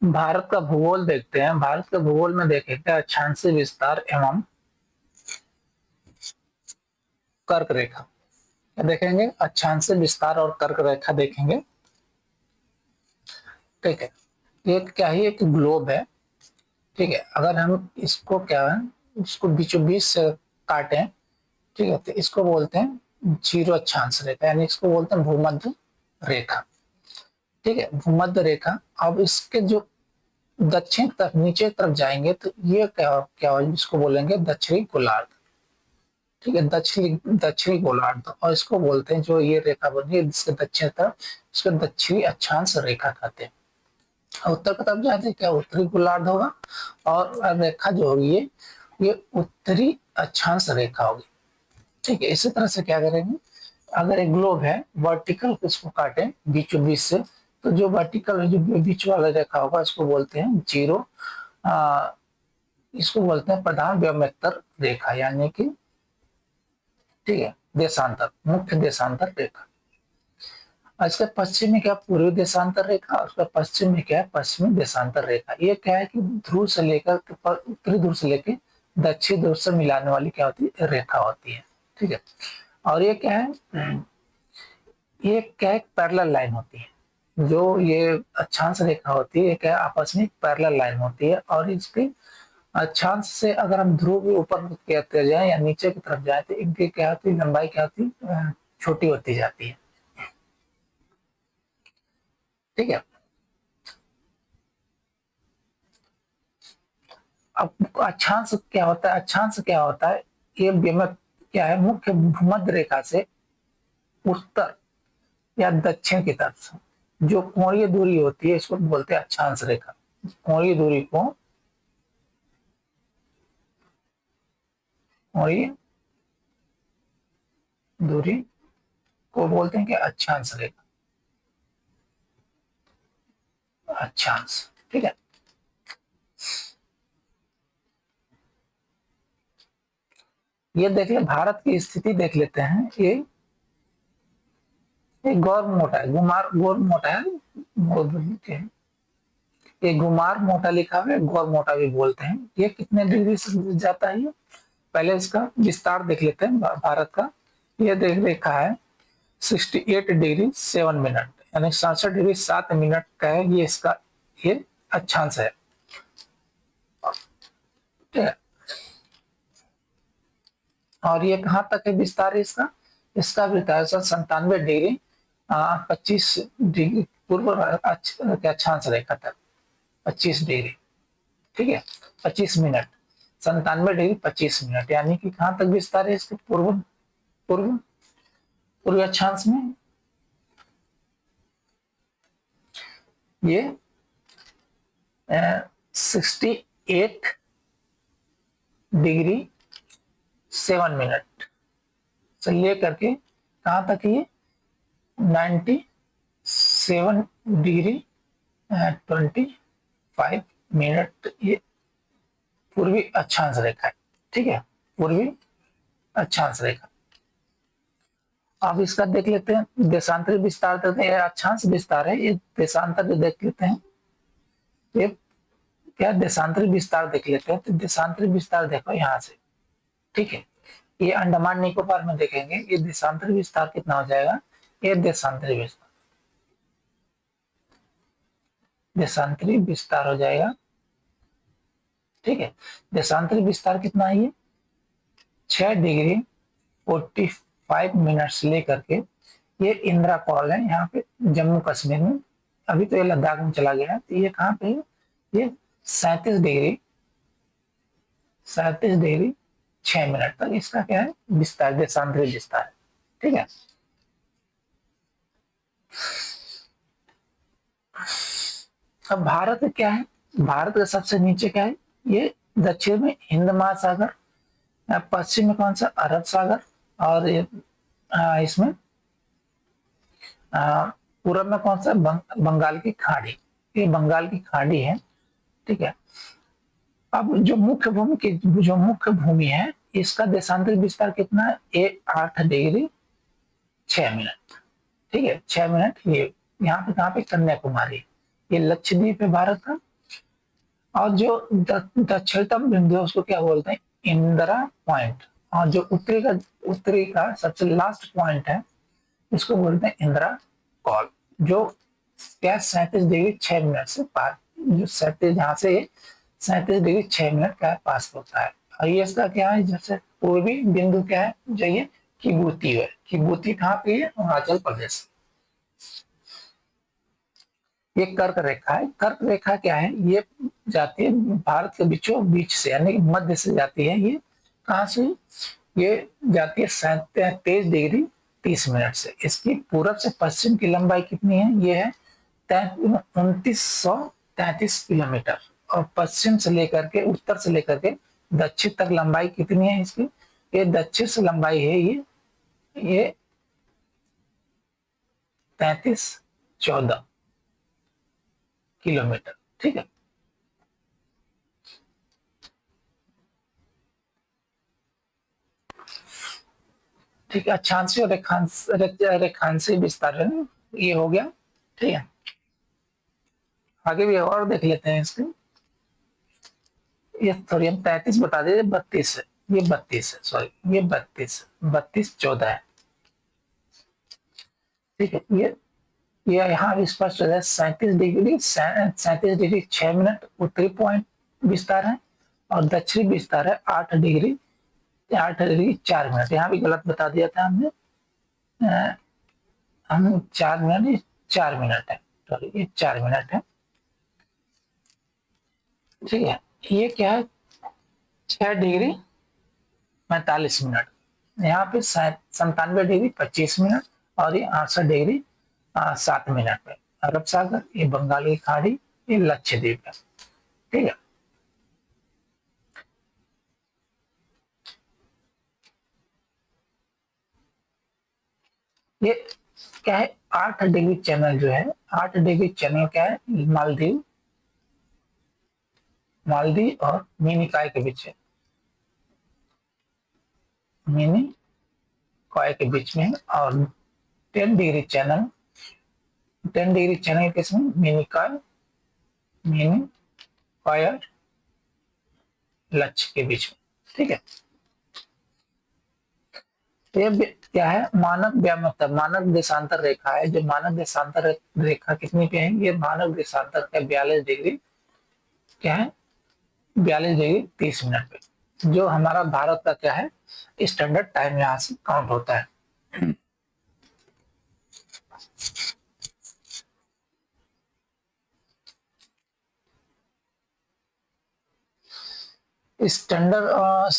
भारत का भूगोल देखते हैं। भारत के भूगोल में देखेंगे अक्षांशीय विस्तार एवं कर्क रेखा। क्या देखेंगे? अक्षांशीय विस्तार और कर्क रेखा देखेंगे। ठीक है, ये क्या है? एक ग्लोब है। ठीक है, अगर हम इसको क्या है, उसको बीचों बीच से काटें, ठीक है, तो इसको बोलते हैं जीरो अक्षांश रेखा, यानी इसको बोलते हैं भूमध्य रेखा। ठीक है, भूमध्य रेखा। अब इसके जो दक्षिण तरफ, नीचे तरफ जाएंगे तो ये क्या क्या इसको बोलेंगे दक्षिणी गोलार्ध। ठीक है, दक्षिणी दक्षिणी गोलार्ध, और इसको बोलते हैं, जो ये रेखा बनी है जिसके दक्षिण तरफ, इसको दक्षिणी अक्षांश रेखा कहते हैं। उत्तर की तरफ जाते क्या उत्तरी गोलार्ध होगा, और रेखा जो होगी ये उत्तरी अक्षांश रेखा होगी। ठीक है, इसी तरह से क्या करेंगे, अगर एक ग्लोब है, वर्टिकल इसको काटें बीचों बीच से, तो जो वर्टिकल जो बीच वाला रेखा होगा इसको बोलते हैं जीरो, इसको बोलते हैं प्रधान व्योमेत्तर रेखा, यानी कि ठीक है देशांतर, मुख्य देशांतर रेखा। और इसका पश्चिम में क्या पूर्वी देशांतर रेखा, और उसका पश्चिम में क्या है पश्चिमी देशांतर रेखा। ये क्या है कि ध्रुव से लेकर उत्तरी ध्रुव से लेकर दक्षिण ध्रुव से मिलाने वाली क्या होती है रेखा होती है। ठीक है, और ये क्या है, ये क्या है पैरेलल लाइन होती है। जो ये अक्षांश रेखा होती है क्या आपस में पैरेलल लाइन होती है, और इसके अक्षांश से अगर हम ध्रुव के ऊपर कहते जाए या नीचे की तरफ जाए तो इनकी क्या होती है लंबाई क्या होती है छोटी होती जाती है। ठीक है, अब अक्षांश क्या होता है? अक्षांश क्या होता है? ये क्या है मुख्य भूमध्य रेखा से उत्तर या दक्षिण की तरफ जो कोणीय दूरी होती है इसको बोलते हैं अक्षांश रेखा। कोणीय दूरी को कोणीय दूरी को बोलते हैं कि अक्षांश रेखा, अक्षांश। ठीक है, ये देखिए भारत की स्थिति देख लेते हैं। ये गौर मोटा है, गुमार गौर मोटा है, ये गुमार मोटा लिखा हुआ है, गौर मोटा भी बोलते हैं। ये कितने डिग्री से जाता है? ये पहले इसका विस्तार देख लेते हैं भारत का। ये देख देखा है 68 डिग्री 7 मिनट, यानी 67 डिग्री 7 मिनट का है ये इसका ये अक्षांश है। ठीक है, और ये कहाँ तक है विस्तार है इसका? इसका विस्तार 97 डिग्री 25 डिग्री पूर्व अक्षांश रेखा तक 25 डिग्री। ठीक है, 25 मिनट, 97 डिग्री 25 मिनट, यानी कि कहाँ तक विस्तार है इसके पूर्व पूर्व पूर्व अक्षांश में। ये 68 डिग्री 7 मिनट से लेकर के कहाँ तक ये 97 डिग्री 25 मिनट, ये पूर्वी अक्षांश रेखा है। ठीक है, पूर्वी अक्षांश रेखा। अब इसका देख लेते हैं देशांतरी विस्तार देते हैं, अक्षांश विस्तार है, ये देशांतर जो देख लेते हैं। ये क्या देशांतरी विस्तार देख लेते हैं, तो देशांतरी विस्तार देखो यहाँ से। ठीक है, ये अंडमान निकोबार में देखेंगे ये देशांतरी विस्तार कितना हो जाएगा। ये देशांतरी विस्तार हो जाएगा। ठीक है, देशांतरी विस्तार कितना है? ये 6 डिग्री 45 मिनट से लेकर के ये इंदिरा कॉल है यहाँ पे जम्मू कश्मीर में, अभी तो ये लद्दाख में चला गया है। तो ये कहाँ पे है? ये 37 डिग्री 6 मिनट तक इसका क्या है विस्तार, देशांतरी विस्तार। ठीक है, अब भारत क्या है? भारत का सबसे नीचे क्या है? ये दक्षिण में हिंद महासागर, पश्चिम में कौन सा अरब सागर, और ये इसमें पूर्व में कौन सा बंगाल की खाड़ी, ये बंगाल की खाड़ी है। ठीक है, अब जो मुख्य भूमि है इसका देशांतरी विस्तार कितना है? ये 8 डिग्री 6 मिनट। ठीक है, 6 मिनट। ये यहाँ पे कहाँ पे कन्याकुमारी, ये लक्षद्वीप है भारत का, और जो दक्षिणतम बिंदु है उसको क्या बोलते हैं, इंदिरा पॉइंट। और जो उत्तरी का सबसे लास्ट पॉइंट है इसको बोलते हैं इंदिरा कॉल। जो क्या 37 डिग्री 6 मिनट से पार, जो 37 जहाँ से 37 डिग्री 6 मिनट का पास होता है। और ये इसका क्या है, जैसे पूर्वी बिंदु क्या है, जो ये किबूती है। किबूती कहाँ पे है, अरुणाचल प्रदेश। ये कर्क रेखा है। कर्क रेखा क्या है, ये जाती है भारत के बीचों बीच से, यानी कि मध्य से जाती है। ये कहाँ से, ये जाती है 37 डिग्री 30 मिनट से। इसकी पूरब से पश्चिम की लंबाई कितनी है, ये है 2933 किलोमीटर। और पश्चिम से लेकर के, उत्तर से लेकर के दक्षिण तक लंबाई कितनी है इसकी, ये दक्षिण से लंबाई है ये 3314 किलोमीटर। ठीक है। ठीक है, अक्षांशीय और रेखांशीय विस्तारण ये हो गया। ठीक है, आगे भी और देख लेते हैं इसके। ये सॉरी हम 33 बता दे, 32 है। ये 32 है, सॉरी ये 32 14 है। ठीक है, ये यहाँ भी स्पष्ट हो जाए। 37 डिग्री 37 डिग्री 6 मिनट उत्तरी पॉइंट विस्तार है, और दक्षिणी विस्तार है 8 डिग्री 4 मिनट। यहाँ भी गलत बता दिया था हमने। हम 4 मिनट, 4 मिनट है, सॉरी ये 4 मिनट है। ठीक है, ये क्या है, 6 डिग्री 45 मिनट। यहाँ पे 97 डिग्री 25 मिनट, और ये 68 डिग्री 7 मिनट पे अरब सागर, ये बंगाल की खाड़ी, ये लक्षद्वीप है। ठीक है, ये क्या है, 8 डिग्री चैनल जो है, 8 डिग्री चैनल क्या है, मालदीव, मालदीव और मिनिकॉय के बीच है। मिनिकॉय के बीच में है। और 10 डिग्री चैनल किसमें, मिनिकॉय, मिनिकॉय और लक्ष्य के बीच में। ठीक है, ये क्या है, मानक व्यामकता, मानक देशांतर रेखा है। जो मानक देशांतर रेखा कितनी पे है, ये मानक देशांतर का 42 डिग्री क्या है, 42 डिग्री 30 मिनट पे। जो हमारा भारत का क्या है, स्टैंडर्ड टाइम यहाँ से काउंट होता है। स्टैंडर्ड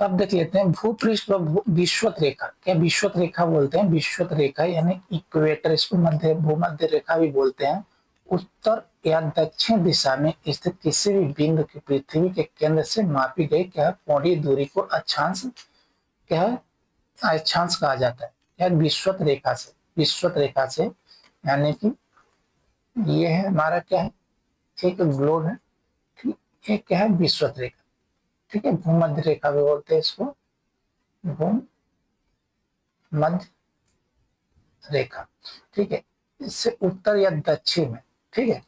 अब देख लेते हैं भूपृष्ठ व विषुवत रेखा। क्या विषुवत रेखा बोलते हैं? विषुवत रेखा यानी इक्वेटर, इसको मध्य भूमध्य रेखा भी बोलते हैं। उत्तर या दक्षिण दिशा में स्थित किसी भी बिंदु की पृथ्वी के केंद्र से मापी गई क्या कोणीय दूरी को अक्षांश क्या अक्षांश कहा जाता है। या विषुवत रेखा से, विषुवत रेखा से यानी कि ये है हमारा क्या है, एक ग्लोब है, ठीक, एक क्या है विषुवत रेखा, ठीक है। भूमध्य रेखा भी बोलते हैं इसको, भूमध्य रेखा, ठीक है। इससे उत्तर या दक्षिण में, ठीक है,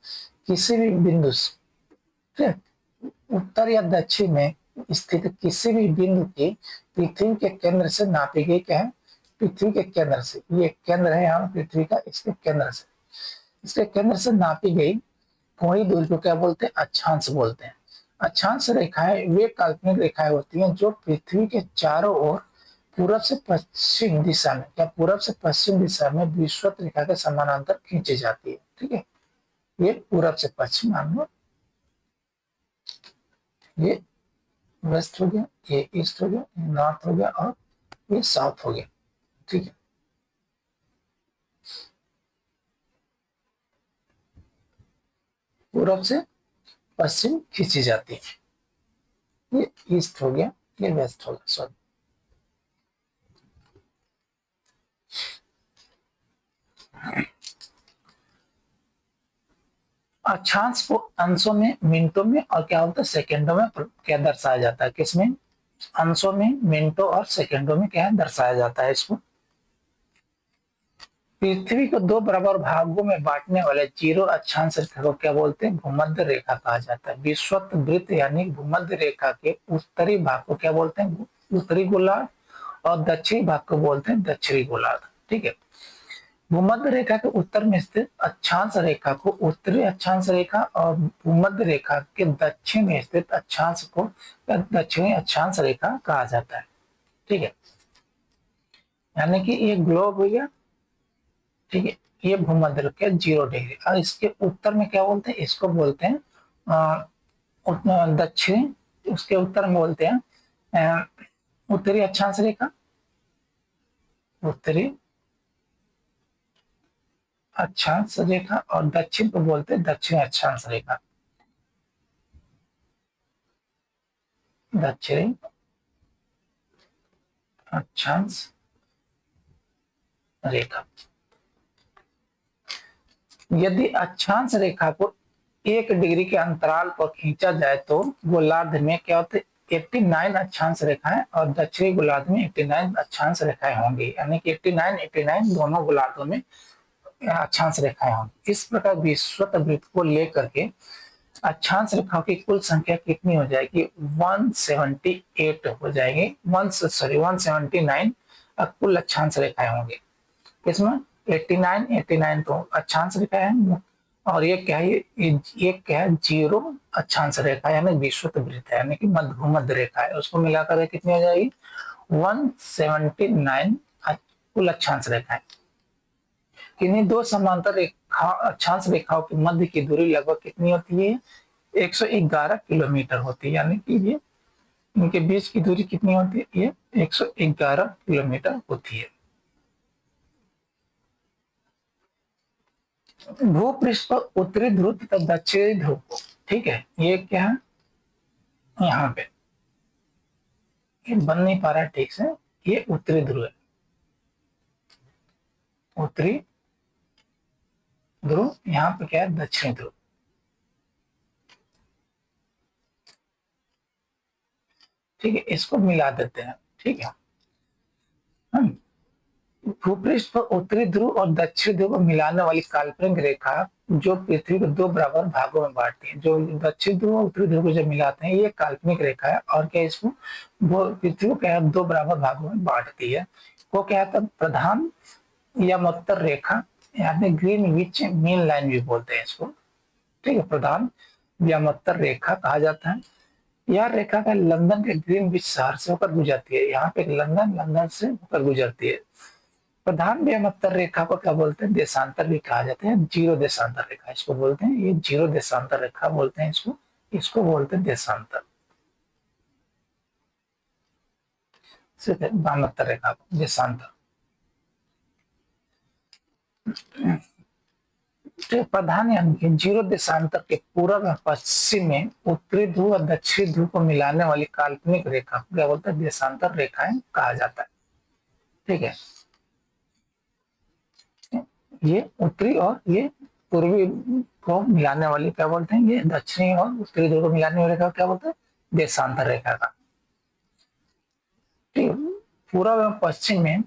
किसी भी बिंदु से, ठीक है, उत्तर या दक्षिण में स्थित किसी भी बिंदु की पृथ्वी के केंद्र से नापी गई क्या है, पृथ्वी के केंद्र से, ये केंद्र है यहाँ पृथ्वी का, इसके केंद्र से, इसके केंद्र से नापी गई कोणीय दूरी को क्या बोलते हैं, अक्षांश बोलते हैं। अक्षांश रेखाएं वे काल्पनिक रेखाएं होती हैं जो पृथ्वी के चारों ओर पूरब से पश्चिम दिशा में, क्या पूरब से पश्चिम दिशा में विषुवत रेखा के समानांतर खींची जाती है, ठीक है। ये पूरब से पश्चिम मान लो, ये वेस्ट हो गया, ये ईस्ट हो गया, ये नॉर्थ हो गया और ये साउथ हो गया, ठीक है। पूरब से पश्चिम खींची जाती है, ये ईस्ट हो गया, ये वेस्ट हो गया, सॉरी। अक्षांश को अंशों में, मिनटों में और क्या होता है सेकंडों में क्या दर्शाया जाता है, किसमें, अंशों में, मिनटों और सेकंडों में क्या दर्शाया जाता है इसको। पृथ्वी को दो बराबर भागों में बांटने वाले जीरो अक्षांश रेखा को क्या बोलते हैं, भूमध्य रेखा कहा जाता है। विषुवत वृत्त यानी भूमध्य रेखा के उत्तरी भाग को क्या बोलते हैं, उत्तरी गोलार्ध, और दक्षिणी भाग को बोलते हैं दक्षिणी गोलार्ध, ठीक है। भूमध्य रेखा के उत्तर में स्थित अक्षांश रेखा को उत्तरी अक्षांश रेखा और भूमध्य रेखा के दक्षिण में स्थित अक्षांश को दक्षिणी अक्षांश रेखा कहा जाता है, ठीक है। यानी कि ये ग्लोब हो गया, ठीक है, ये भूमध्य रेखा 0 डिग्री, और इसके उत्तर में क्या बोलते हैं, इसको बोलते हैं दक्षिणी, उसके उत्तर में बोलते हैं उत्तरी अक्षांश रेखा, उत्तरी अक्षांश रेखा, और दक्षिण को बोलते हैं दक्षिणी अक्षांश रेखा, दक्षिणी अक्षांश रेखा। यदि अक्षांश रेखा को 1 डिग्री के अंतराल पर खींचा जाए तो गोलार्ध में क्या होते हैं 89 अक्षांश रेखाएं और दक्षिणी गोलार्ध में 89 अक्षांश रेखाएं होंगी, यानी कि 89 दोनों गोलार्धों में अक्षांश रेखाएं होंगी। इस प्रकार विषुवत वृत्त को लेकर के अक्षांश रेखाओं की कुल संख्या कितनी हो जाएगी, 178 हो जाएगी, 179 कुल अक्षांश रेखाएं होंगी। इसमें 89 तो अक्षांश रेखा है, और ये क्या है, ये क्या है, 0 अक्षांश रेखा यानी विषुवत वृत्त है, यानी कि मध्य भूमध्य रेखा है, उसको मिलाकर कितनी हो जाएगी 179 कुल अक्षांश रेखाएं। किन्हीं दो समांतर रेखा अक्षांश रेखाओं के मध्य की दूरी लगभग कितनी होती है, 111 किलोमीटर होती है, यानी कि ये इनके बीच की दूरी कितनी होती है, ये 111 किलोमीटर होती है। भूपृष्ठ पर उत्तरी ध्रुव तथा दक्षिणी ध्रुव को, ठीक है, ये क्या है यहाँ पे ये बन नहीं पा रहा है ठीक से, ये उत्तरी ध्रुव है, उत्तरी ध्रुव, यहाँ पे क्या है दक्षिणी ध्रुव, ठीक है, इसको मिला देते हैं, ठीक है। भूपृष्ठ पर उत्तरी ध्रुव और दक्षिणी ध्रुव को मिलाने वाली काल्पनिक रेखा जो पृथ्वी को दो बराबर भागों में बांटती है, जो दक्षिण ध्रुव और उत्तरी ध्रुव को जब मिलाते हैं ये काल्पनिक रेखा है, और क्या इसको वो पृथ्वी को क्या दो बराबर भागों में बांटती है, वो क्या है प्रधान या मत्तर रेखा, यानी ग्रीनविच मीन लाइन भी बोलते हैं इसको, ठीक है, प्रधान या मत्तर रेखा कहा जाता है। यह रेखा का लंदन के ग्रीनविच शहर से होकर गुजरती है, यहाँ पे लंदन से होकर गुजरती है। प्रधान व्यामत्तर रेखा को क्या बोलते हैं, देशांतर भी कहा जाता है, 0 देशांतर रेखा इसको बोलते हैं, ये 0 देशांतर रेखा बोलते हैं इसको, इसको बोलते हैं देशांतर। ठीक है, वामांतर रेखा को देशांतर। प्रधान यानी कि जीरो देशांतर के पूर्व और पश्चिम में उत्तरी ध्रुव और दक्षिणी ध्रुव को मिलाने वाली काल्पनिक रेखा को क्या बोलते हैं, देशांतर रेखाएं कहा जाता है। ठीक है, ये उत्तरी और ये पूर्वी को मिलाने वाली क्या बोलते हैं, ये दक्षिणी और उत्तरी ध्रुव को मिलाने वाली रेखा क्या बोलते हैं, देशांतर रेखा का। ठीक, पूर्व एवं पश्चिम में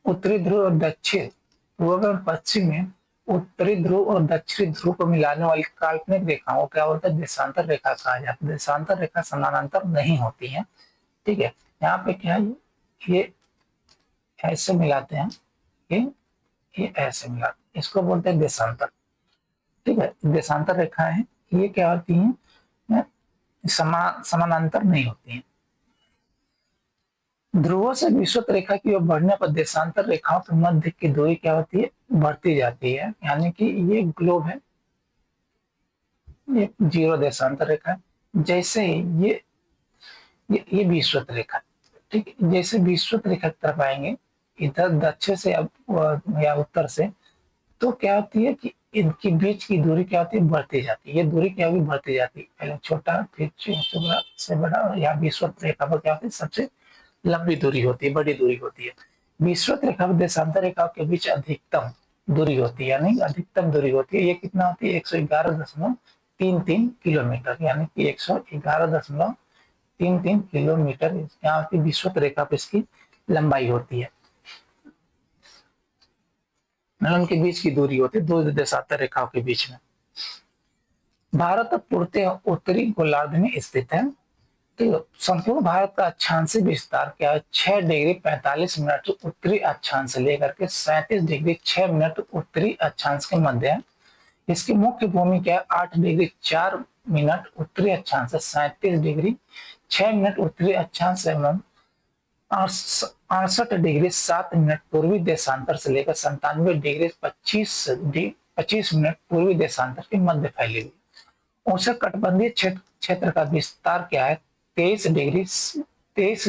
उत्तरी ध्रुव और दक्षिण, पूर्व एवं पश्चिम में उत्तरी ध्रुव और दक्षिणी ध्रुव को मिलाने वाली काल्पनिक रेखाओं क्या बोलते हैं, देशांतर रेखा कहा जाता है। देशांतर रेखा समानांतर नहीं होती है। ठीक है, यहाँ पे क्या है, ये ऐसे मिलाते हैं, ये ऐसे मिलाते हैं, इसको बोलते हैं देशांतर। ठीक है, देशांतर रेखा है, ये क्या होती है, समानांतर नहीं होती है। ध्रुवों से विषुवत रेखा की ओर बढ़ने पर देशांतर रेखाओं के मध्य की दूरी क्या होती है, बढ़ती जाती है। यानी कि ये ग्लोब है, ये जीरो देशांतर रेखा है। जैसे ही ये विषुवत रेखा, ठीक है, जैसे विषुवत रेखा की तरफ आएंगे इधर दक्षिण से या उत्तर से, तो क्या होती है कि इनके बीच की दूरी क्या होती है, बढ़ती जाती है। ये दूरी क्या होगी, बढ़ती जाती है, पहले छोटा फिर बड़ा से बड़ा, और यहाँ विषुवत रेखा पर क्या होती है, सबसे लंबी दूरी होती है, बड़ी दूरी होती है। विषुवत रेखा व देशांतर रेखा के बीच अधिकतम दूरी होती है, यानी अधिकतम दूरी होती है। ये कितना होती है, 111.33 किलोमीटर, यानी कि 111.33 किलोमीटर यहाँ की विषुवत रेखा पर इसकी लंबाई होती है, उनके बीच की दूरी होती है, दो देशांतर रेखाओं के बीच में। भारत पूर्णतः उत्तरी गोलार्ध में स्थित है। तो संपूर्ण भारत का अक्षांशीय विस्तार क्या है, 6 डिग्री 45 मिनट उत्तरी अक्षांश से लेकर के 37 डिग्री 6 मिनट उत्तरी अक्षांश के मध्य है। इसकी मुख्य भूमि क्या है, 8 डिग्री 4 मिनट उत्तरी अक्षांश से 37 डिग्री 6 मिनट उत्तरी अक्षांश एवं 68 डिग्री 7 मिनट पूर्वी देशांतर से लेकर 97 डिग्री 25 मिनट पूर्वी देशांतर के मध्य फैली हुई। उष्णकटिबंधीय क्षेत्र का विस्तार क्या है, 23 डिग्री 30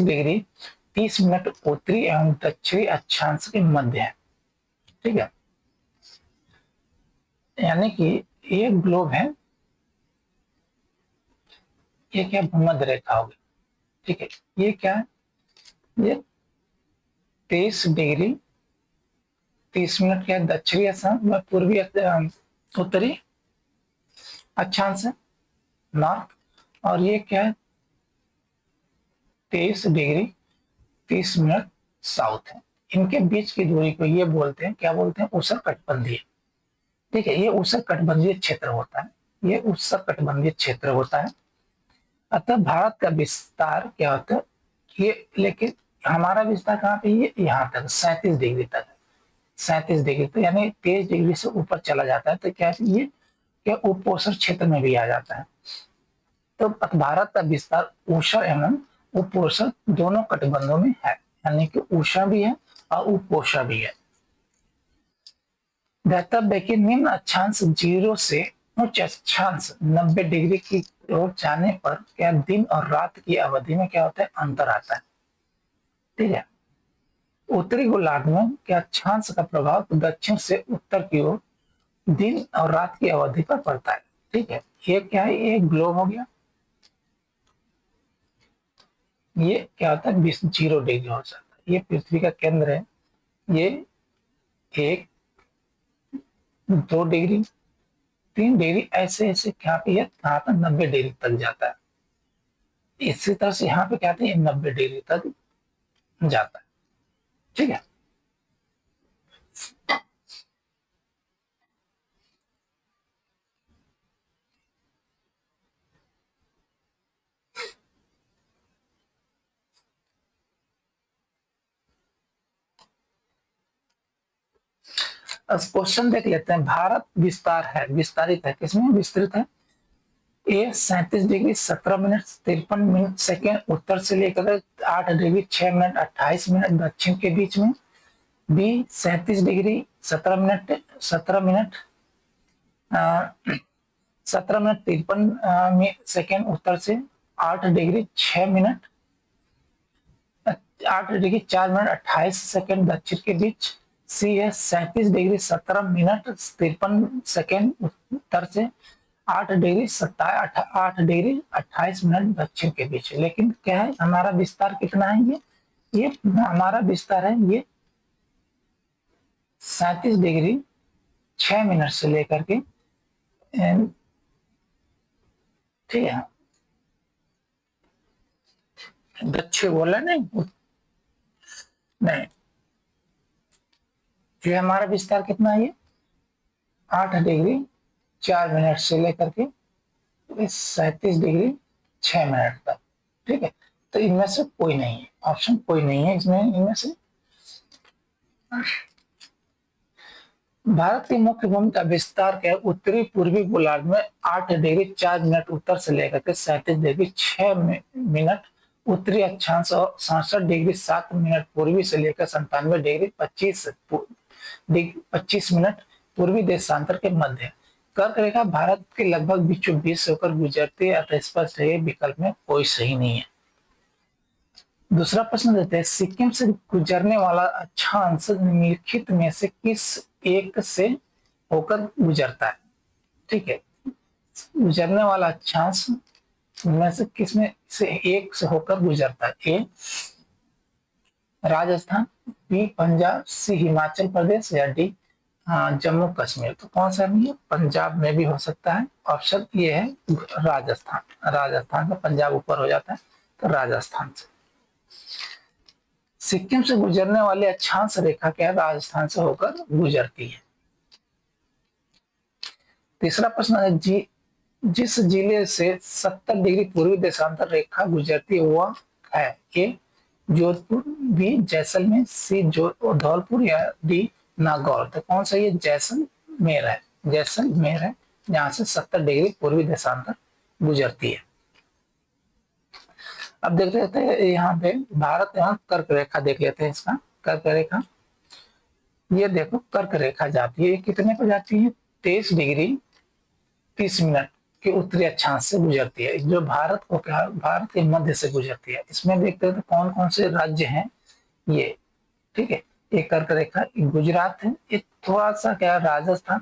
मिनट उत्तरी एवं दक्षिणी अक्षांश के मध्य है। ठीक है, यानी कि ये ग्लोब है, ये क्या भूमध्य रेखा होगी। ठीक है, ये क्या है, ये 23 डिग्री 30 मिनट क्या दक्षिणी अक्षांश में पूर्वी उत्तरी अक्षांश है, नॉर्थ, और ये क्या है 23 डिग्री 30 मिनट साउथ है। इनके बीच की दूरी को ये बोलते हैं, क्या बोलते हैं, उष्णकटिबंधीय। ठीक है, ये उष्णकटिबंधीय क्षेत्र होता है, ये उष्णकटिबंधीय क्षेत्र होता है। अतः भारत का विस्तार क्या होता है, ये, लेकिन हमारा विस्तार कहाँ पे, ये यहाँ तक 37 डिग्री तक है, 37 डिग्री तो यानी 23 डिग्री से ऊपर चला जाता है, तो क्या ये क्या उपोष्ण क्षेत्र में भी आ जाता है। तो भारत का विस्तार उष्ण एवं उपोष्ण दोनों कटिबंधों में है, यानी कि उष्ण भी है और उपोष्ण भी है। धर्तव्य के निम्न अक्षांश 0 से उच्च अक्षांश 90 डिग्री की ओर जाने पर क्या दिन और रात की अवधि में क्या होता है, अंतर आता है। ठीक है, उत्तरी गोलार्ध में क्या अक्षांश का प्रभाव दक्षिण से उत्तर की ओर दिन और रात की अवधि पर पड़ता है। ठीक है, ये क्या है, ये ग्लोब हो गया, ये क्या होता है 0 डिग्री हो जाता है, ये पृथ्वी का केंद्र है, ये 1 2 डिग्री 3 डिग्री ऐसे ऐसे क्या पे यहाँ पर 90 डिग्री तक जाता है। इसी तरह से यहाँ पे क्या है 90 डिग्री तक जाता है। ठीक है, क्वेश्चन देख लेते हैं। भारत विस्तार है, विस्तारित है, किसमें विस्तृत है, ए 37 डिग्री 17 मिनट 53 मिनट सेकेंड उत्तर से लेकर 8 डिग्री 6 मिनट 28 मिनट दक्षिण के बीच में। बी 37 डिग्री 17 मिनट 53 सेकेंड उत्तर से 8 degree 6 minute 8 degree 4 minute 28 second दक्षिण के बीच। सी है 37 डिग्री 17 मिनट 53 सेकेंड उत्तर से। 8 डिग्री 28 मिनट दक्षिण के बीच। लेकिन क्या है, हमारा विस्तार कितना है, ये हमारा विस्तार है ये 37 डिग्री 6 मिनट से लेकर के, ठीक है, दक्षिण बोला नहीं, ये हमारा विस्तार कितना है, ये 8 डिग्री 4 मिनट से लेकर के 37 डिग्री 6 मिनट तक। ठीक है, तो इनमें से कोई नहीं है, ऑप्शन कोई नहीं है इसमें, इनमें से। भारत की मुख्य भूमि का विस्तार क्या है, उत्तरी पूर्वी गोलार्ध में 8 डिग्री 4 मिनट उत्तर से लेकर के 37 डिग्री 6 मिनट उत्तरी अक्षांश और 67 डिग्री 7 मिनट पूर्वी से लेकर 97 डिग्री 25 मिनट पूर्वी देशांतर के मध्य। कर्क रेखा भारत के लगभग बीचों बीच से होकर गुजरती है, स्पष्ट है, विकल्प में कोई सही नहीं है। दूसरा प्रश्न देते हैं, सिक्किम से गुजरने वाला अक्षांश निम्नलिखित में से किस एक से होकर गुजरता है। ठीक है, गुजरने वाला अक्षांश में से किस में से एक से होकर गुजरता है। ए राजस्थान, बी पंजाब, सी हिमाचल प्रदेश, या डी जम्मू कश्मीर। तो कौन सा नहीं है, पंजाब में भी हो सकता है। ऑप्शन ये है राजस्थान। राजस्थान का पंजाब ऊपर हो जाता है, तो राजस्थान से। सिक्किम से गुजरने वाले अक्षांश रेखा क्या है, राजस्थान से होकर गुजरती है। तीसरा प्रश्न है, जिस जिले से 70 डिग्री पूर्वी देशांतर रेखा गुजरती है वह है। ए जोधपुर, बी जैसलमेर, सी धौलपुर, या डी नागौर। तो कौन सा ये जैसलमेर है, जैसलमेर है जहां से 70 डिग्री पूर्वी देशांतर गुजरती है। अब देख लेते हैं यहाँ पे भारत, यहाँ कर्क रेखा देख लेते हैं इसका। कर्क रेखा, ये देखो कर्क रेखा जाती है, ये कितने पर जाती है, 23 डिग्री 30 मिनट के उत्तरी अक्षांश से गुजरती है, जो भारत को क्या, भारत के मध्य से गुजरती है। इसमें देखते हैं तो कौन कौन से राज्य हैं ये। ठीक है, एक कर्क रेखा गुजरात है, एक थोड़ा सा क्या राजस्थान,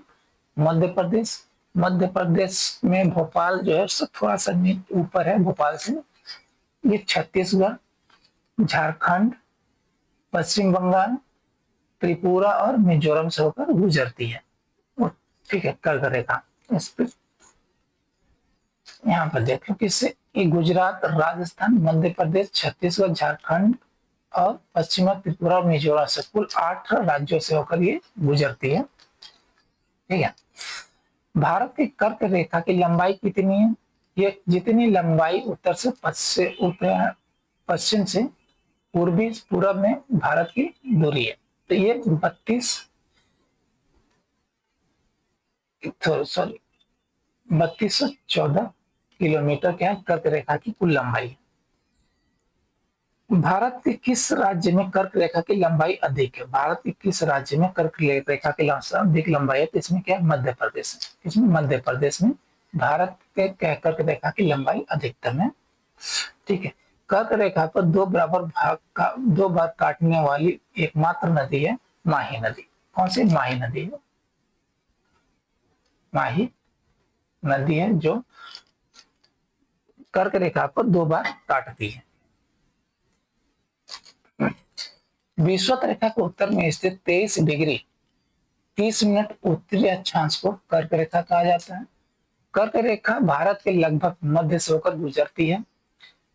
मध्य प्रदेश, मध्य प्रदेश में भोपाल जो है सब थोड़ा सा ऊपर है भोपाल से। ये छत्तीसगढ़, झारखंड, पश्चिम बंगाल, त्रिपुरा और मिजोरम से होकर गुजरती है। ठीक है, कर्क रेखा इस पे यहाँ पर देख लो किससे, ये गुजरात, राजस्थान, मध्य प्रदेश, छत्तीसगढ़, झारखंड और पश्चिम त्रिपुरा और मिजोरम से कुल 8 राज्यों से होकर ये गुजरती है। ठीक है, भारत की कर्क रेखा की लंबाई कितनी है, ये जितनी लंबाई उत्तर से पश्चिम से पूर्वी पूरब में भारत की दूरी है। तो ये 3214 किलोमीटर क्या है, कर्क रेखा की कुल लंबाई। भारत के किस राज्य में कर्क रेखा की लंबाई अधिक है, भारत के किस राज्य में कर्क रेखा की अधिक लंबाई है, तो इसमें क्या है, मध्य प्रदेश है। इसमें मध्य प्रदेश में भारत के कर्क रेखा की लंबाई अधिकतम है। ठीक है, कर्क रेखा पर दो भाग काटने वाली एकमात्र नदी है माही नदी। कौन सी, माही नदी है, माही नदी है जो कर्क रेखा पर 2 बार काटती है। विषुवत रेखा के उत्तर में स्थित 23 डिग्री 30 मिनट उत्तरी अक्षांश को कर्क रेखा कहा जाता है। कर्क रेखा भारत के लगभग मध्य से होकर गुजरती है।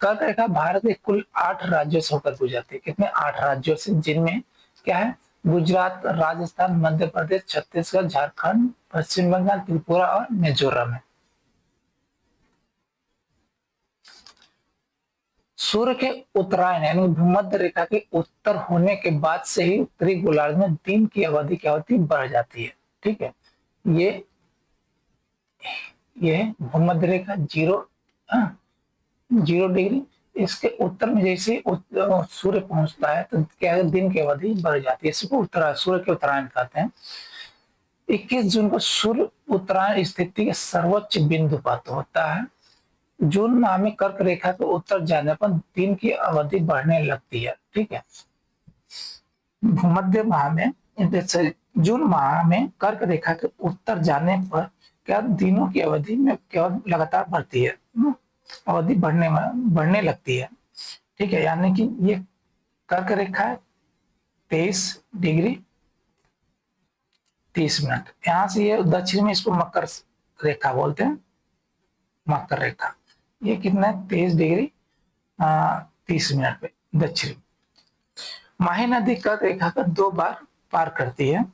कर्क रेखा भारत के कुल 8 राज्यों से होकर गुजरती है। कितने, 8 राज्यों से, जिनमें क्या है, गुजरात, राजस्थान, मध्य प्रदेश, छत्तीसगढ़, झारखंड, पश्चिम बंगाल, त्रिपुरा और मिजोरम है। सूर्य के उत्तरायण यानी भूमध्य रेखा के उत्तर होने के बाद से ही उत्तरी गोलार्ध में दिन की अवधि क्या होती है, बढ़ जाती है। ठीक है, ये भूमध्य रेखा 0 डिग्री, इसके उत्तर में जैसे सूर्य पहुंचता है तो क्या है, दिन की अवधि बढ़ जाती है। इसको उत्तरायण, सूर्य के उत्तरायण कहते हैं। 21 जून को सूर्य उत्तरायण स्थिति के सर्वोच्च बिंदु पर होता है। जून माह में कर्क रेखा के उत्तर जाने पर दिन की अवधि बढ़ने लगती है। ठीक है। भूमध्य माह में, जून माह में कर्क रेखा के उत्तर जाने पर क्या दिनों की अवधि में केवल लगातार बढ़ती है, अवधि बढ़ने लगती है। ठीक है, यानी कि ये कर्क रेखा है 23 डिग्री 30 मिनट, यहाँ से ये दक्षिण में, इसको मकर रेखा बोलते हैं, मकर रेखा। ये कितना है 23 डिग्री 30 मिनट पे दक्षिण। माही नदी कर्क रेखा का 2 बार पार करती है।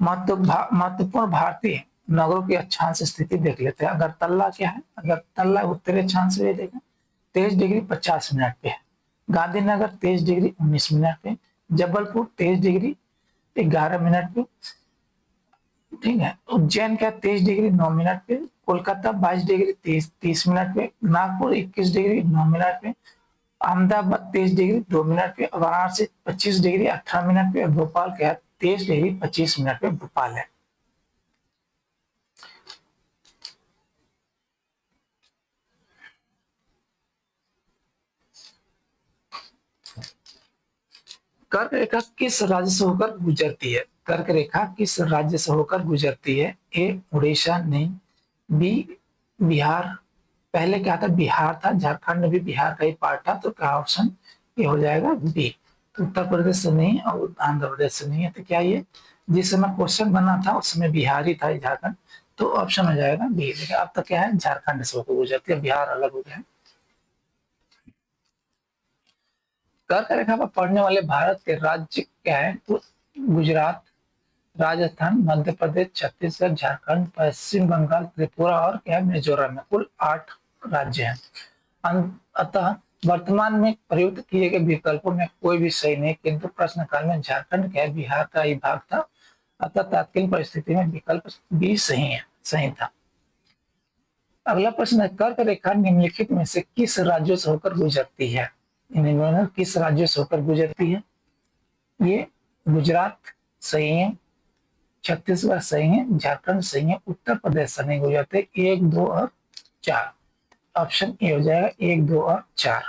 महत्वपूर्ण भारतीय नगरों की अक्षांश स्थिति देख लेते हैं। अगर तल्ला क्या है, अगर तल्ला उत्तरी अक्षांश में देखें 23 डिग्री 50 मिनट पे है। गांधीनगर 23 डिग्री 19 मिनट पे। जबलपुर 23 डिग्री 11 मिनट पे। ठीक है, उज्जैन क्या 23 डिग्री 9 मिनट पे। कोलकाता 22 डिग्री 30 मिनट पे। नागपुर 21 डिग्री 9 मिनट पे। अहमदाबाद 23 डिग्री 2 मिनट पे। वाराणसी 25 डिग्री 18 मिनट पे। भोपाल क्या 23 डिग्री 25 मिनट पे भोपाल है। कर्क रेखा किस राज्य से होकर गुजरती है? कर्क रेखा किस राज्य से होकर गुजरती है? ए उड़ीसा नहीं, बी बिहार, पहले क्या था बिहार था, झारखंड भी बिहार का ही पार्ट था, तो क्या ऑप्शन ये हो जाएगा बी। तो उत्तर प्रदेश से नहीं और आंध्र प्रदेश से नहीं है, तो क्या ये जिस समय क्वेश्चन बना था उस समय बिहार ही था, झारखंड, तो ऑप्शन हो जाएगा बी। लेकिन अब तक क्या है झारखंड से होकर गुजरती है, बिहार अलग हो गया। कर्क रेखा पर पड़ने वाले भारत के राज्य क्या है? तो गुजरात, राजस्थान, मध्य प्रदेश, छत्तीसगढ़, झारखंड, पश्चिम बंगाल, त्रिपुरा और क्या है मिजोरम में। कुल 8 राज्य हैं। अतः वर्तमान में प्रयुक्त किए गए विकल्पों में कोई भी सही नहीं, किंतु प्रश्न काल में झारखंड क्या है बिहार का ही भाग था, अतः तात्कालिक परिस्थिति में विकल्प बी सही था। अगला प्रश्न है, कर्क रेखा निम्नलिखित में से किस राज्यों से होकर गुजरती है? किस राज्यों से होकर गुजरती है? ये गुजरात सही है, छत्तीसगढ़ सही है, झारखंड सही है, उत्तर प्रदेश से नहीं गुजरते। 1, 2 और 4, ऑप्शन ए हो जाएगा 1, 2 और 4।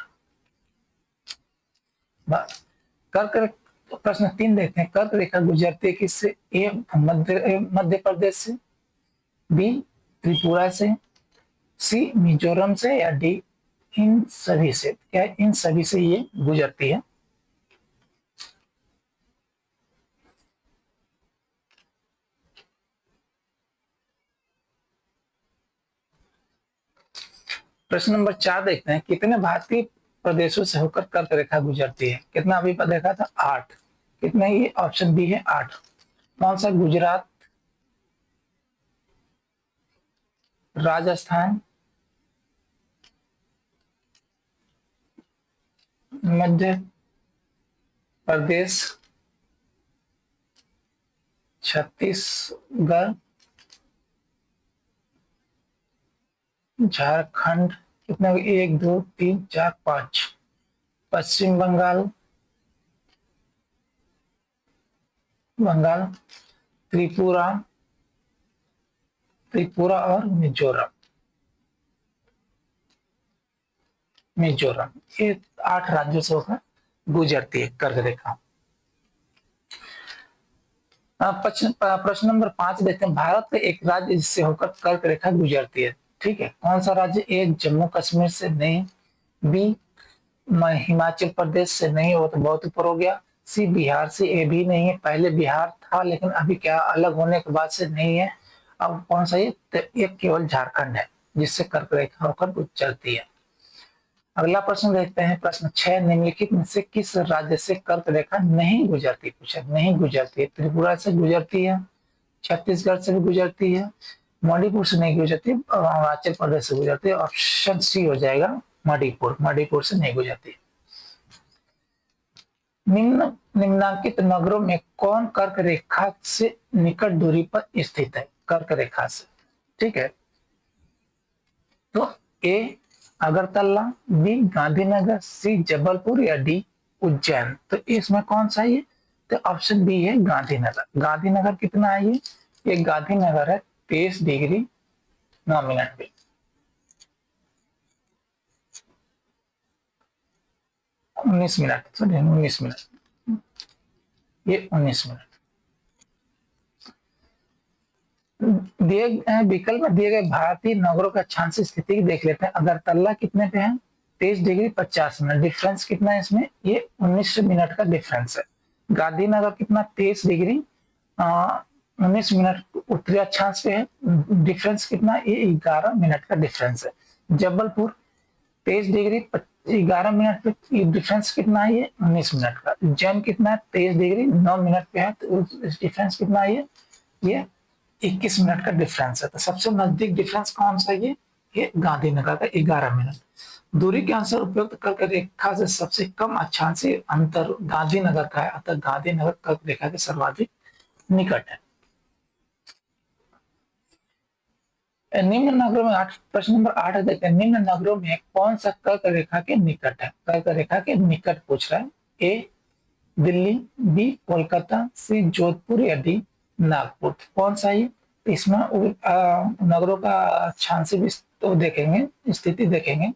कर्क प्रश्न 3 देखते हैं, कर्क रेखा गुजरती किससे? ए मध्य प्रदेश से, बी त्रिपुरा से, सी मिजोरम से, या डी इन सभी से। क्या इन सभी से ये गुजरती है? प्रश्न नंबर 4 देखते हैं, कितने भारतीय प्रदेशों से होकर कर्क रेखा गुजरती है? कितना अभी देखा था 8, कितना? ये ऑप्शन बी है 8। कौन सा? गुजरात, राजस्थान, मध्य प्रदेश, छत्तीसगढ़, झारखंड, कितना? 1, 2, 3, 4, 5, पश्चिम बंगाल, त्रिपुरा, और मिजोरम। ये 8 राज्यों से होकर गुजरती है कर्क रेखा। प्रश्न नंबर 5 देखते हैं, भारत का एक राज्य जिससे होकर कर्क रेखा गुजरती है। ठीक है, कौन सा राज्य? ए जम्मू कश्मीर से नहीं, बी हिमाचल प्रदेश से नहीं, वो तो बहुत ऊपर हो गया, सी बिहार से, ए भी नहीं है, पहले बिहार था लेकिन अभी क्या अलग होने के बाद से नहीं है। अब कौन सा? ये केवल झारखंड है जिससे कर्क रेखा होकर गुजरती है। अगला प्रश्न देखते हैं, प्रश्न 6, निम्नलिखित में से किस राज्य से कर्क रेखा नहीं गुजरती? पूछा नहीं गुजरती है। त्रिपुरा से गुजरती है, छत्तीसगढ़ से भी गुजरती है, मणिपुर से नहीं गुजरती, अरुणाचल प्रदेश से गुजरती है। ऑप्शन सी हो जाएगा मणिपुर से नहीं गुजरती। निम्नांकित नगरों में कौन कर्क रेखा से निकट दूरी पर स्थित है? कर्क रेखा से, ठीक है, तो ए अगरतला, बी गांधीनगर, सी जबलपुर, या डी उज्जैन। तो इसमें कौन सा है? तो ऑप्शन बी है गांधीनगर। गांधीनगर कितना है? ये गांधीनगर है 23 डिग्री 9 मिनट पे। 19 मिनट, सॉरी 19 मिनट, ये 19 मिनट। दिए विकल्प में दिए गए भारतीय नगरों का अक्षांश स्थिति देख लेते हैं। अगरतला कितने पे है? 23 डिग्री 50 मिनट। डिफरेंस कितना है इसमें? ये 19 मिनट का डिफरेंस है। गांधीनगर कितना? 23 डिग्री 19 मिनट उत्तरी अक्षांश पे है। डिफरेंस कितना? ये 11 मिनट का डिफरेंस है। जबलपुर 23 डिग्री 11 मिनट पे, डिफरेंस कितना है? ये 19 मिनट का। उज्जैन कितना है? 23 डिग्री 9 मिनट पे है, तो डिफरेंस कितना है? ये 21 मिनट का डिफरेंस है। तो सबसे नजदीक डिफरेंस कौन सा है? ये गांधीनगर का 11 मिनट। दूरी के अनुसार उपयुक्त कर्क रेखा से सबसे कम अक्षांशीय अंतर गांधीनगर का है, अतः गांधीनगर कर्क रेखा के सर्वाधिक निकट है। निम्न नगरों में प्रश्न नंबर 8 देखते हैं। निम्न नगरों में कौन सा कर्क रेखा के निकट है? कर्क रेखा के निकट पूछ रहा है। ए दिल्ली, बी कोलकाता, सी जोधपुर या डी नागपुर। कौन सा है? इसमें नगरों का अक्षांशीय तो देखेंगे, स्थिति देखेंगे,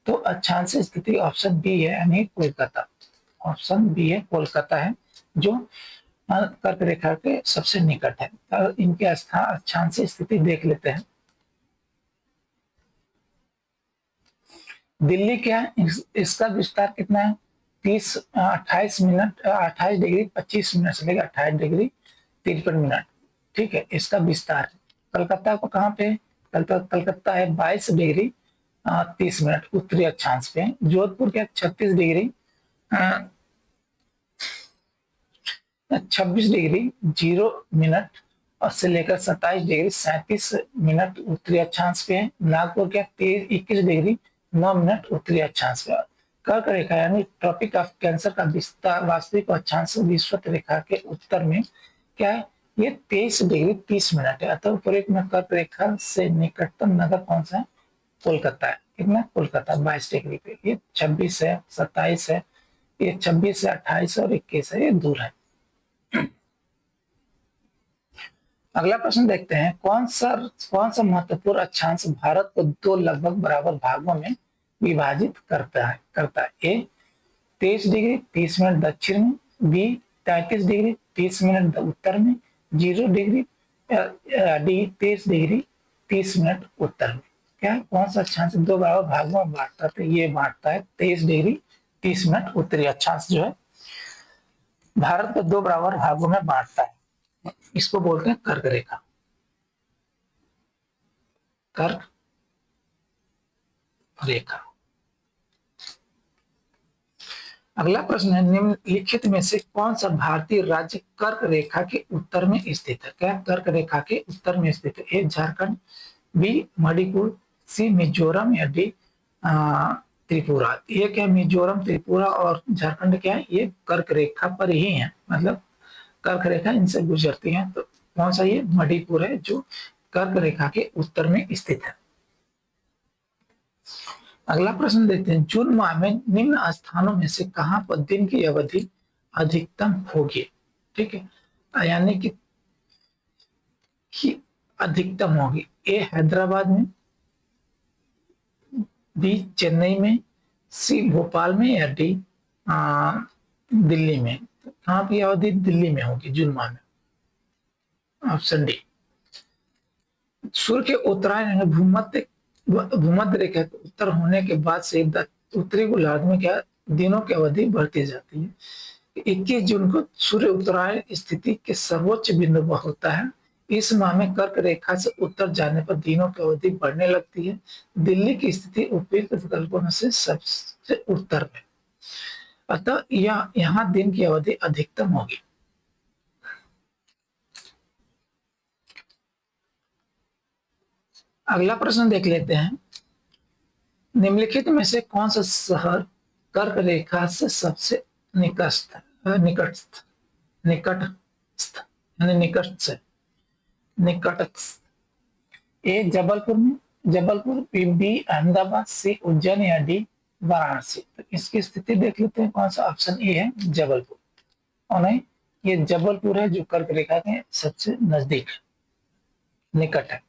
तो अक्षांशीय स्थिति ऑप्शन बी है, यानी कोलकाता। ऑप्शन बी है, कोलकाता है, जो कर्क रेखा के सबसे निकट है। तो इनके अक्षांशीय स्थिति देख लेते हैं। दिल्ली क्या है? इसका विस्तार कितना है? 28 डिग्री 25 मिनट से लेकर 28 डिग्री 53 मिनट। ठीक है, इसका विस्तार है। कलकत्ता को कहाँ पे? कलकत्ता है 22 डिग्री 30 मिनट उत्तरी अक्षांश पे। जोधपुर क्या? 26 डिग्री 0 मिनट और से लेकर 27 डिग्री 37 मिनट उत्तरी अक्षांश पे है। नागपुर क्या? 21 डिग्री 9 मिनट उत्तरी अक्षांश पे। कर्क रेखा यानी ट्रॉपिक ऑफ कैंसर का विस्तार वास्तविक अक्षांश विश्वत रेखा के उत्तर में क्या है? ये 23 डिग्री 30 मिनट है। अतः ऊपरी में कर्क रेखा से निकटतम नगर कौन सा है? कोलकाता है। कितना? कोलकाता 22 डिग्री पे। ये 26 है, 27 है, ये 26 है, 28 और 21 है, ये दूर है। अगला प्रश्न देखते हैं। कौन सा महत्वपूर्ण अक्षांश भारत को दो लगभग बराबर भागों में विभाजित करता है? ए 23 डिग्री 30 मिनट दक्षिण में, बी 33 डिग्री 30 मिनट उत्तर में, 0 डिग्री डी 23 डिग्री 30 मिनट उत्तर में। क्या है? कौन सा अक्षांश दो बराबर भागों में बांटता है? तो ये बांटता है 23 डिग्री 30 मिनट उत्तरी अक्षांश जो है भारत को दो बराबर भागों में बांटता है। इसको बोलते हैं कर्क रेखा। कर्क रेखा। अगला प्रश्न है। निम्नलिखित में से कौन सा भारतीय राज्य कर्क रेखा के उत्तर में स्थित है? क्या कर्क रेखा के उत्तर में स्थित है? ए झारखंड, बी मणिपुर, सी मिजोरम या डी त्रिपुरा। ये क्या? मिजोरम, त्रिपुरा और झारखंड क्या है? ये कर्क रेखा पर ही है, मतलब कर्क रेखा इनसे गुजरती है। तो कौन सा? ये मणिपुर है, जो कर्क रेखा के उत्तर में स्थित है। अगला प्रश्न देखते हैं। जून माह में निम्न स्थानों में से कहां पर दिन की अवधि अधिकतम होगी? ठीक है, यानी कि अधिकतम होगी। ए हैदराबाद में, बी चेन्नई में, सी भोपाल में या डी दिल्ली में। तो कहां की अवधि दिल्ली में होगी जून माह में? Option D. सूर्य के उत्तरायण भूमध्य रेखा के उत्तर होने के बाद से उत्तरी गोलार्ध में क्या दिनों की अवधि बढ़ती जाती है। 21 जून को सूर्य उत्तरायण स्थिति के सर्वोच्च बिंदु पर होता है। इस माह में कर्क रेखा से उत्तर जाने पर दिनों की अवधि बढ़ने लगती है। दिल्ली की स्थिति उपयुक्त विकल्पों में से सबसे उत्तर में, अतः यहाँ दिन की अवधि अधिकतम होगी। अगला प्रश्न देख लेते हैं। निम्नलिखित में से कौन सा शहर कर्क रेखा से सबसे निकटस्थ ए जबलपुर में, जबलपुर, बी अहमदाबाद, सी उज्जैन या डी वाराणसी। तो इसकी स्थिति देख लेते हैं। कौन सा? ऑप्शन ए है जबलपुर। और नहीं, ये जबलपुर है जो कर्क रेखा के सबसे नजदीक है, निकट है।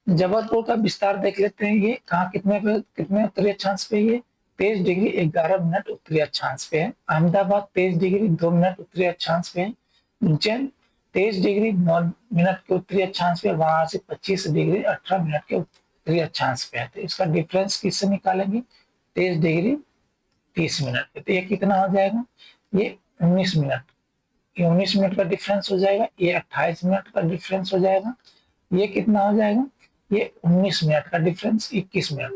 जबलपुर का विस्तार देख लेते हैं। ये कहाँ कितने उत्तरी अक्षांश पे? ये 23 डिग्री 11 मिनट उत्तरी अक्षांश पे है। अहमदाबाद 23 डिग्री 2 मिनट उत्तरी अक्षांश पे है। उज्जैन 23 डिग्री 9 मिनट के उत्तरी अक्षांश पे, वाराणसी 25 डिग्री 18 मिनट के उत्तरी अक्षांश पे है। तो इसका डिफरेंस किससे निकालेंगे? 23 डिग्री 30 मिनट पे। तो ये कितना हो जाएगा? ये 19 मिनट, ये 19 मिनट का डिफरेंस हो जाएगा। ये 28 मिनट का डिफरेंस हो जाएगा। ये कितना हो जाएगा? ये 19 मिनट का डिफरेंस 21 मिनट,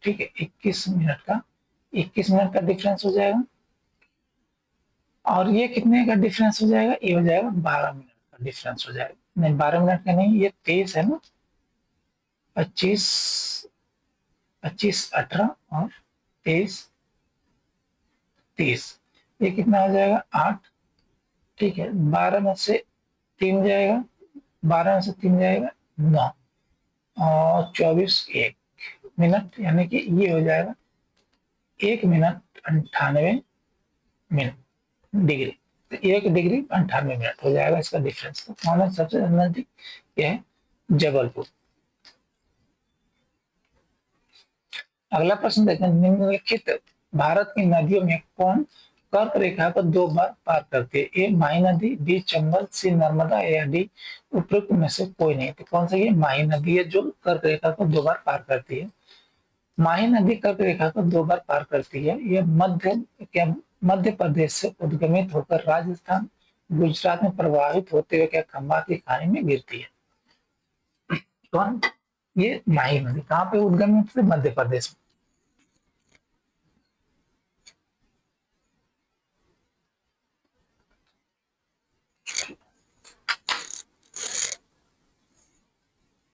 ठीक है, 21 मिनट का डिफरेंस हो जाएगा। और ये कितने का डिफरेंस हो जाएगा? ये हो जाएगा 12 मिनट का डिफरेंस हो जाएगा। नहीं, 12 मिनट का नहीं, ये 23 है ना, 25, 18 और 23, 30, ये कितना हो जाएगा? 8, ठीक है। 12 में से 3 जाएगा, 12 में से 3 जाएगा 9 और 24 1 मिनट, यानी कि ये हो जाएगा 1 मिनट 98 मिनट डिग्री। तो 1 डिग्री 98 मिनट हो जाएगा इसका डिफरेंस। तो कौन है सबसे नजदीक? यह है जबलपुर। अगला प्रश्न देखें, निम्नलिखित भारत की नदियों में कौन कर्क रेखा को 2 बार पार करती है? ए माही नदी, बी चंबल, सी नर्मदा या डी उपरोक्त में से कोई नहीं। तो कौन सा? ये माही नदी है जो कर्क रेखा को 2 बार पार करती है। माही नदी कर्क रेखा को 2 बार पार करती है। यह मध्य प्रदेश से उद्गमित होकर राजस्थान गुजरात में प्रवाहित होते हुए क्या खंबात की खाड़ी में गिरती है। कौन? ये माही नदी कहाँ पे उद्गमित होती है? मध्य प्रदेश में।